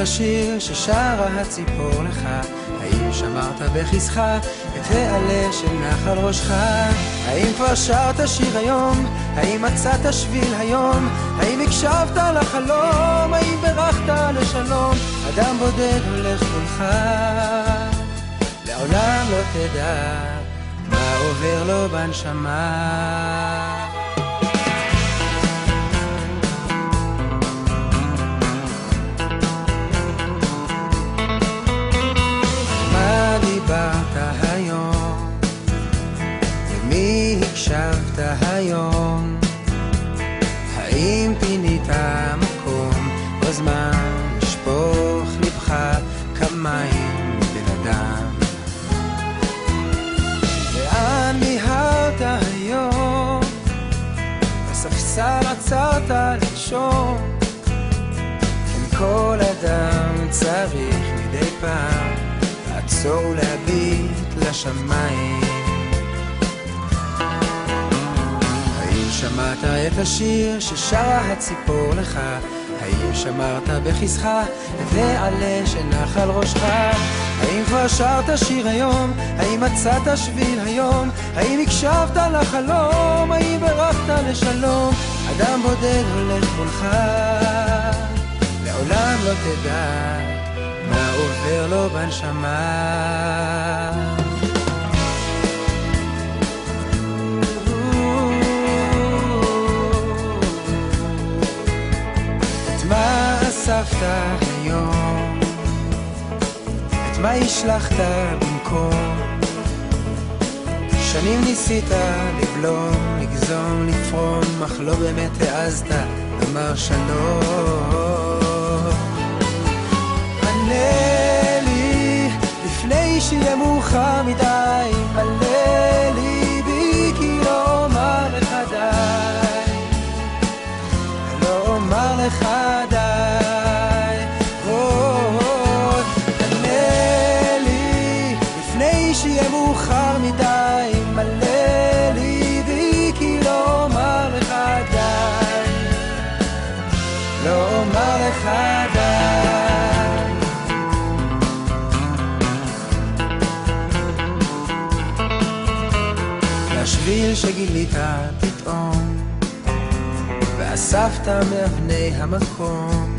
השיר ששרה הציפור לך, האם שמרת בכיסך את העלה של נחל ראשך? האם כבר שרת שיר היום? האם מצאת שביל היום? האם הקשבת לחלום? האם ברכת לשלום? אדם בודד הולך מולך, לעולם לא תדע מה עובר לו בנשמה. דיברת היום, למי הקשבת היום? האם פינית מקום בזמן לשפוך לבך כמים בן אדם? לאן מיהרת היום? בספסל עצרת לנשום? כן, כל אדם צריך מדי פעם לעצור ולהביט לשמיים. האם שמעת את השיר ששרה הציפור לך? האם שמרת בכיסך את העלה של נחל ראשך? האם כבר שרת שיר היום? האם מצאת שביל היום? האם הקשבת לחלום? האם ברכת לשלום? אדם בודד הולך מולך, לעולם לא תדע מה עובר לו בנשמה. את מה אספת היום? את מה השלחת במקום? שנים ניסית לבלום, לגזום, לפרום, אך לא באמת העזת לומר שלום. ענה לי לפני שיהיה מאוחר מדי, עלה לי בי כי לא אומר לך די, לא אומר לך די. ענה לי לפני שיהיה מאוחר מדי, מלא לי בי כי לא אומר לך די, לא אומר לך די. והשביל שגילית פתאום ואספת מאבני המקום,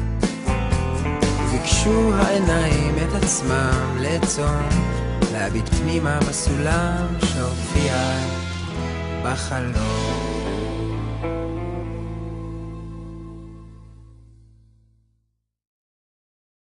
וביקשו העיניים את עצמם לעצום, להביט פנימה בסולם שהופיע בחלום.